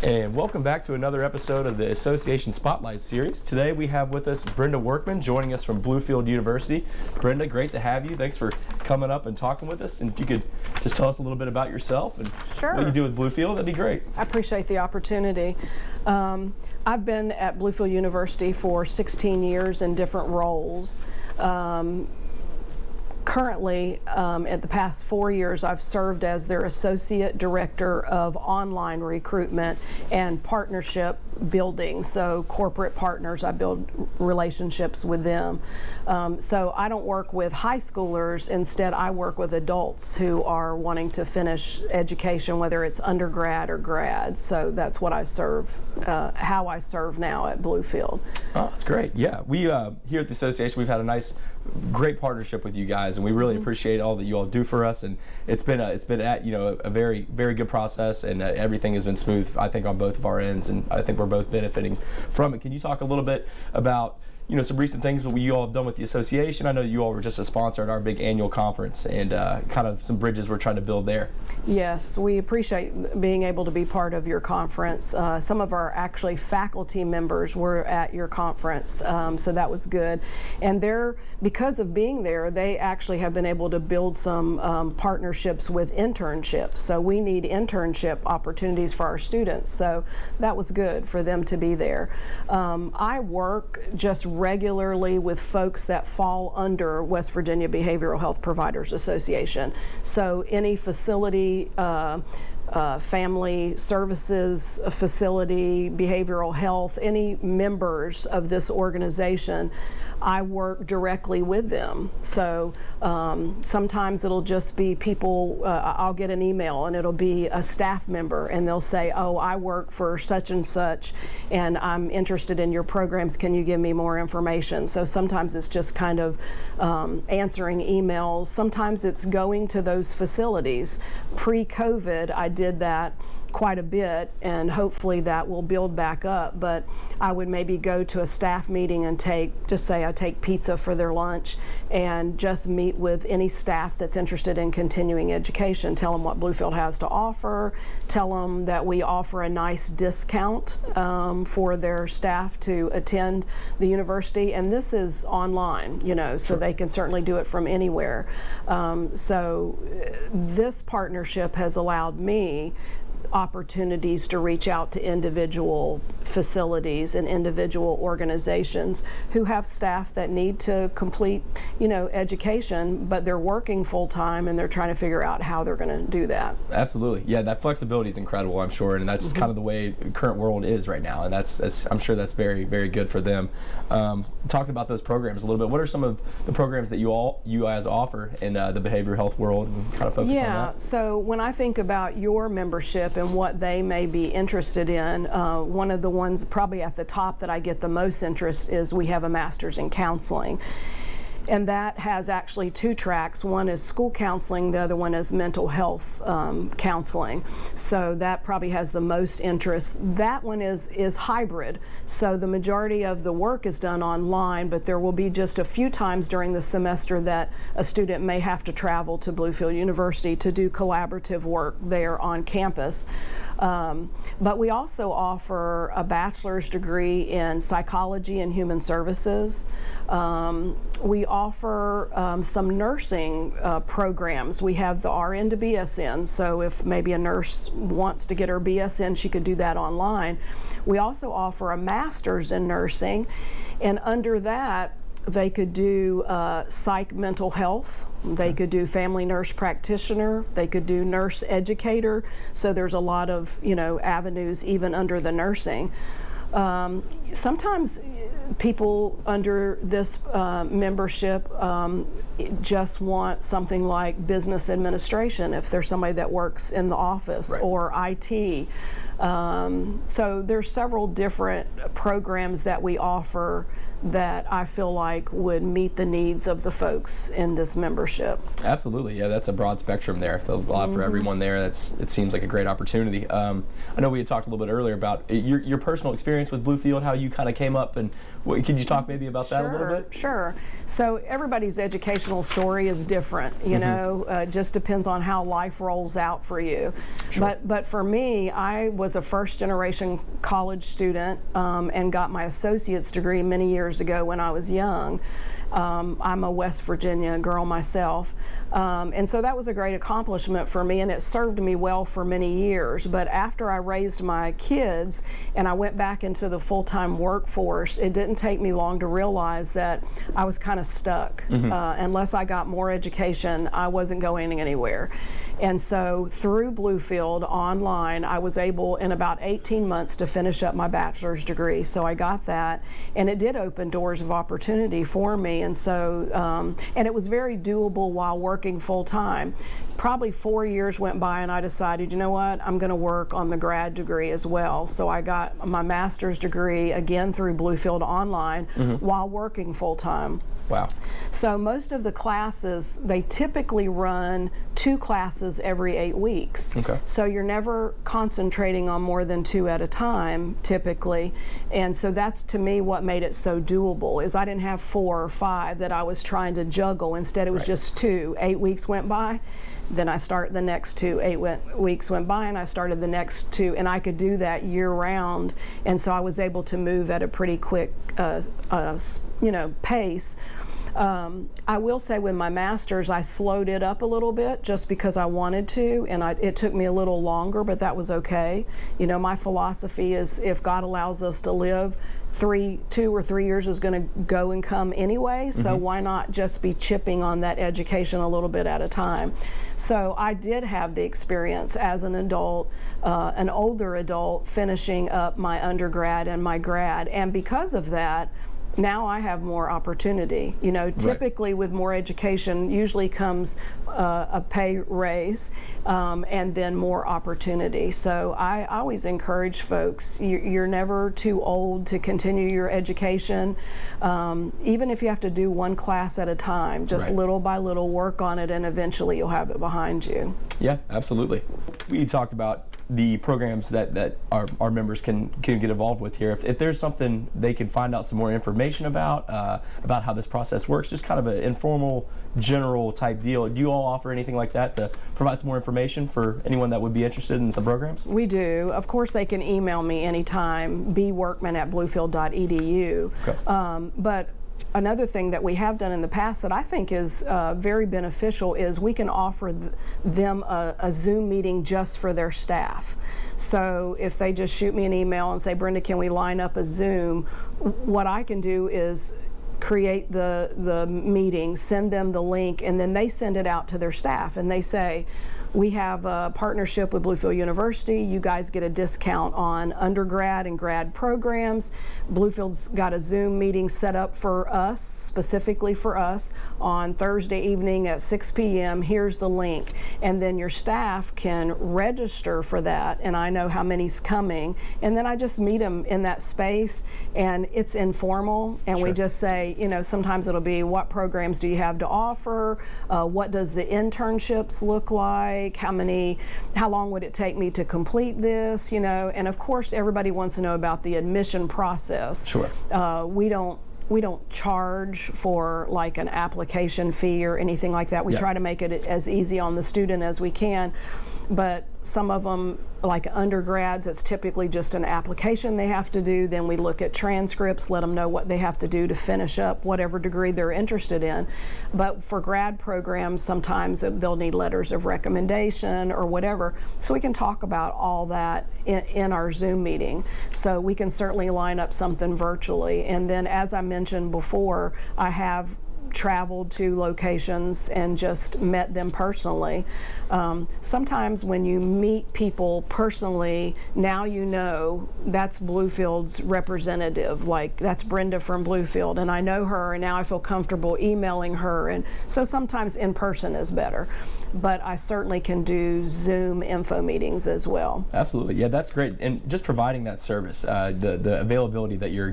And welcome back to another episode of the Association Spotlight Series. Today we have with us Brenda Workman joining us from Bluefield University. Brenda, great to have you. Thanks for coming up and talking with us. And if you could just tell us a little bit about yourself and what you do with Bluefield, that'd be great. I appreciate the opportunity. I've been at Bluefield University for 16 years in different roles. Currently, at the past 4 years, I've served as their Associate Director of Online Recruitment and Partnership Building. So corporate partners, I build relationships with them. So I don't work with high schoolers. Instead, I work with adults who are wanting to finish education, whether it's undergrad or grad. So that's what I serve, how I serve now at Bluefield. Oh, that's great. Yeah, we here at the association, we've had a great partnership with you guys, and we really appreciate all that you all do for us. And it's been a very good process, and everything has been smooth, I think, on both of our ends, and I think we're both benefiting from it. Can you talk a little bit about some recent things that you all have done with the association? I know that you all were just a sponsor at our big annual conference, and kind of some bridges we're trying to build there. Yes, we appreciate being able to be part of your conference. Some of our actually faculty members were at your conference, so that was good. And because of being there, they actually have been able to build some partnerships with internships. So we need internship opportunities for our students, so that was good for them to be there. I work just regularly with folks that fall under West Virginia Behavioral Health Providers Association. So any facility, family services facility, behavioral health, any members of this organization, I work directly with them. So sometimes it'll just be people, I'll get an email and it'll be a staff member and they'll say, oh, I work for such and such and I'm interested in your programs, can you give me more information? So sometimes it's just kind of answering emails. Sometimes it's going to those facilities. Pre-COVID, I did that quite a bit, and hopefully that will build back up. But I would maybe go to a staff meeting and just say I take pizza for their lunch and just meet with any staff that's interested in continuing education, tell them what Bluefield has to offer, tell them that we offer a nice discount for their staff to attend the university, and this is online, so they can certainly do it from anywhere. So this partnership has allowed me opportunities to reach out to individual facilities and individual organizations who have staff that need to complete, education, but they're working full time and they're trying to figure out how they're going to do that. Absolutely. Yeah, that flexibility is incredible, I'm sure, and that's kind of the way the current world is right now, and that's I'm sure that's very, very good for them. Talking about those programs a little bit, what are some of the programs that you guys offer in the behavioral health world, and kind of focus on that? Yeah, so when I think about your membership and what they may be interested in, one of the ones probably at the top that I get the most interest is we have a master's in counseling. And that has actually two tracks. One is school counseling, the other one is mental health counseling. So that probably has the most interest. That one is hybrid. So the majority of the work is done online, but there will be just a few times during the semester that a student may have to travel to Bluefield University to do collaborative work there on campus. But we also offer a bachelor's degree in psychology and human services. We offer some nursing programs. We have the RN to BSN, so if maybe a nurse wants to get her BSN, she could do that online. We also offer a master's in nursing, and under that, they could do psych mental health. They could do family nurse practitioner. They could do nurse educator. So there's a lot of avenues even under the nursing. Sometimes people under this membership just want something like business administration if there's somebody that works in the office, right, or IT. So there's several different programs that we offer that I feel like would meet the needs of the folks in this membership. Absolutely, yeah, that's a broad spectrum there. A lot for everyone there. It seems like a great opportunity. I know we had talked a little bit earlier about your personal experience with Bluefield, how you kind of came up, and could you talk maybe about that a little bit? Sure. So everybody's educational story is different, you know, just depends on how life rolls out for you. Sure. But for me, I was a first-generation college student and got my associate's degree many years ago when I was young. I'm a West Virginia girl myself, and so that was a great accomplishment for me, and it served me well for many years. But after I raised my kids and I went back into the full-time workforce, it didn't take me long to realize that I was kind of stuck. Unless I got more education, I wasn't going anywhere. And so through Bluefield online, I was able in about 18 months to finish up my bachelor's degree. So I got that, and it did open doors of opportunity for me. And so, and it was very doable while working full time. Probably 4 years went by and I decided, you know what, I'm going to work on the grad degree as well. So I got my master's degree again through Bluefield online while working full time. Wow. So most of the classes, they typically run 2 classes every 8 weeks. Okay. So you're never concentrating on more than 2 at a time, typically. And so that's, to me, what made it so doable, is I didn't have 4 or 5 that I was trying to juggle. Instead, it was just 2. 8 weeks went by, then I start the next 2. 8 weeks went by and I started the next 2, and I could do that year round. And so I was able to move at a pretty quick pace. I will say with my master's, I slowed it up a little bit just because I wanted to, and it took me a little longer, but that was okay. You know, my philosophy is if God allows us to live, 2 or 3 years is going to go and come anyway, so why not just be chipping on that education a little bit at a time. So I did have the experience as an adult, an older adult, finishing up my undergrad and my grad, and because of that, now I have more opportunity. You know, typically with more education usually comes a pay raise and then more opportunity. So I always encourage folks, you're never too old to continue your education. Even if you have to do 1 class at a time, just little by little work on it, and eventually you'll have it behind you. Yeah, absolutely. We talked about the programs that our members can get involved with here. If there's something they can find out some more information about how this process works, just kind of an informal, general type deal, do you all offer anything like that to provide some more information for anyone that would be interested in the programs? We do. Of course, they can email me anytime, bworkman@bluefield.edu. Okay. But another thing that we have done in the past that I think is very beneficial is we can offer them a Zoom meeting just for their staff. So if they just shoot me an email and say, Brenda, can we line up a Zoom? What I can do is create the meeting, send them the link, and then they send it out to their staff and they say, we have a partnership with Bluefield University. You guys get a discount on undergrad and grad programs. Bluefield's got a Zoom meeting set up for us, specifically for us, on Thursday evening at 6 p.m. Here's the link. And then your staff can register for that, and I know how many's coming. And then I just meet them in that space, and it's informal. And we just say, you know, sometimes it'll be, what programs do you have to offer? What does the internships look like? How long would it take me to complete this, you know? And of course, everybody wants to know about the admission process. Sure. We don't charge for like an application fee or anything like that. We try to make it as easy on the student as we can. But some of them, like undergrads, it's typically just an application they have to do. Then we look at transcripts, let them know what they have to do to finish up whatever degree they're interested in. But for grad programs, sometimes they'll need letters of recommendation or whatever. So we can talk about all that in our Zoom meeting. So we can certainly line up something virtually. And then, as I mentioned before, I have traveled to locations and just met them personally. Sometimes when you meet people personally, now you know that's Bluefield's representative, like that's Brenda from Bluefield, and I know her, and now I feel comfortable emailing her, and so sometimes in person is better. But I certainly can do Zoom info meetings as well. Absolutely, yeah, that's great. And just providing that service, the availability that you're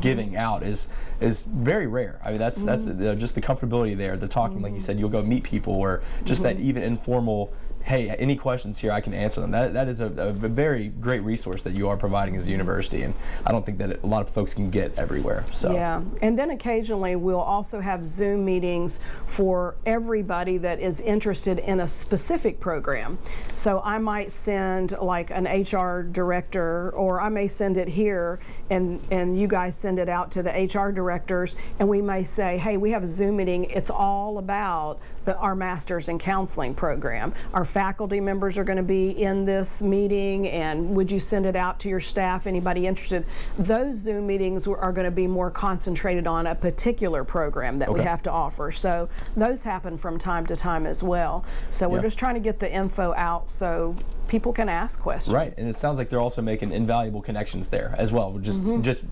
giving out is very rare. I mean, that's just the comfortability there, the talking, like you said, you'll go meet people, or just that even informal, hey, any questions here, I can answer them. That is a very great resource that you are providing as a university, and I don't think that a lot of folks can get everywhere. So yeah, and then occasionally we'll also have Zoom meetings for everybody that is interested in a specific program. So I might send like an HR director, or I may send it here, and you guys send it out to the HR directors, and we may say, hey, we have a Zoom meeting. It's all about our Masters in Counseling program. Our faculty members are going to be in this meeting, and would you send it out to your staff, anybody interested? Those Zoom meetings are going to be more concentrated on a particular program that we have to offer. So those happen from time to time as well. So we're just trying to get the info out so people can ask questions. Right, and it sounds like they're also making invaluable connections there as well, just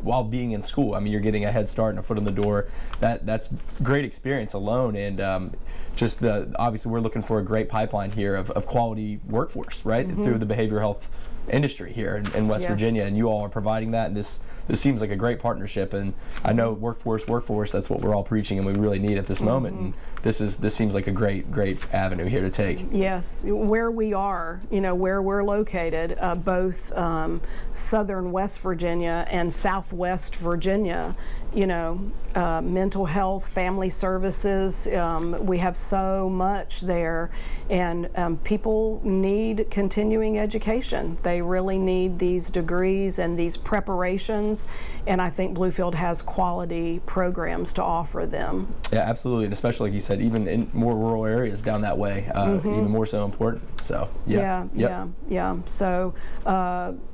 while being in school. I mean, you're getting a head start and a foot in the door. That's great experience alone, and just obviously we're looking for a great pipeline here of quality workforce, right, through the behavioral health industry here in West Virginia, and you all are providing that, and this seems like a great partnership. And I know workforce, that's what we're all preaching, and we really need at this moment, and this seems like a great avenue here to take. Yes, where we are, where we're located, both southern West Virginia and southwest Virginia, mental health, family services, we have so much there, and people need continuing education. They really need these degrees and these preparations, and I think Bluefield has quality programs to offer them. Yeah, absolutely, and especially like you said, even in more rural areas down that way, even more so important. So yeah. So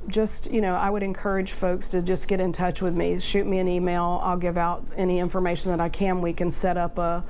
just I would encourage folks to just get in touch with me. Shoot me an email. I'll give out any information that I can. We can set up a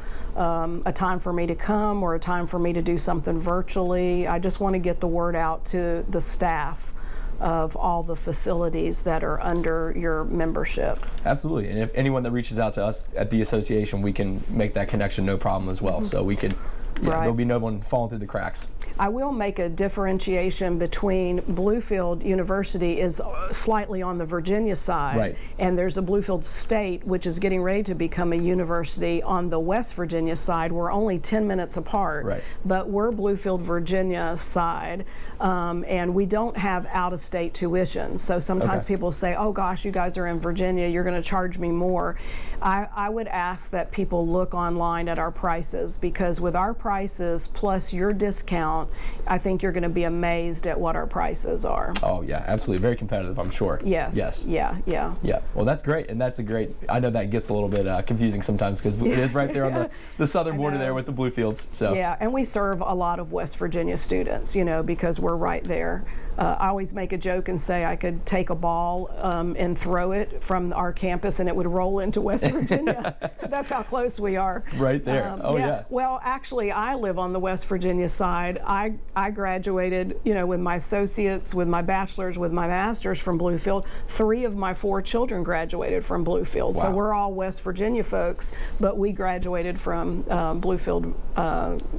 time for me to come, or a time for me to do something virtually. I just want to get the word out to the staff of all the facilities that are under your membership. Absolutely, and if anyone that reaches out to us at the association, we can make that connection, no problem as well. So we can, there'll be no one falling through the cracks. I will make a differentiation between Bluefield University is slightly on the Virginia side, and there's a Bluefield State, which is getting ready to become a university on the West Virginia side. We're only 10 minutes apart, but we're Bluefield, Virginia side, and we don't have out-of-state tuition. So sometimes people say, oh gosh, you guys are in Virginia, you're going to charge me more. I would ask that people look online at our prices, because with our prices plus your discount, I think you're going to be amazed at what our prices are. Oh yeah, absolutely, very competitive, I'm sure. Yes. Yeah. Well, that's great, and that's a great. I know that gets a little bit confusing sometimes, because it is right there on the southern border there with the Bluefields. So yeah, and we serve a lot of West Virginia students, because we're right there. I always make a joke and say I could take a ball and throw it from our campus, and it would roll into West Virginia. That's how close we are. Right there. Yeah. Well, actually, I live on the West Virginia side. I graduated, with my associates, with my bachelor's, with my master's from Bluefield. 3 of my 4 children graduated from Bluefield. Wow. So we're all West Virginia folks, but we graduated from Bluefield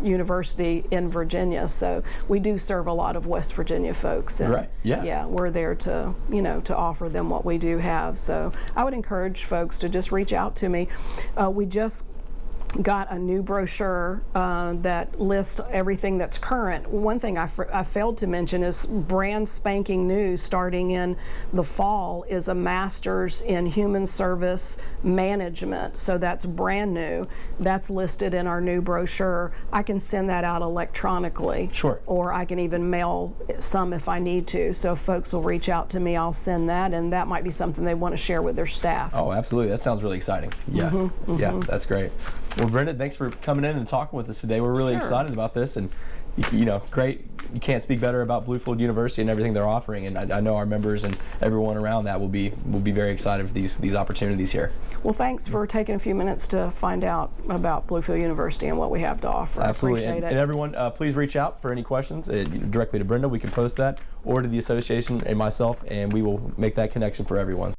University in Virginia. So we do serve a lot of West Virginia folks. And yeah, we're there to, to offer them what we do have. So I would encourage folks to just reach out to me. We just got a new brochure that lists everything that's current. One thing I failed to mention is brand spanking new, starting in the fall, is a master's in human service management. So that's brand new. That's listed in our new brochure. I can send that out electronically. Sure. Or I can even mail some if I need to. So if folks will reach out to me, I'll send that, and that might be something they want to share with their staff. Oh, absolutely. That sounds really exciting. Yeah. Yeah, that's great. Well, Brenda, thanks for coming in and talking with us today. We're really excited about this, and great. You can't speak better about Bluefield University and everything they're offering, and I know our members and everyone around that will be very excited for these opportunities here. Well, thanks for taking a few minutes to find out about Bluefield University and what we have to offer. Absolutely. I appreciate it. And everyone, please reach out for any questions directly to Brenda. We can post that, or to the association and myself, and we will make that connection for everyone.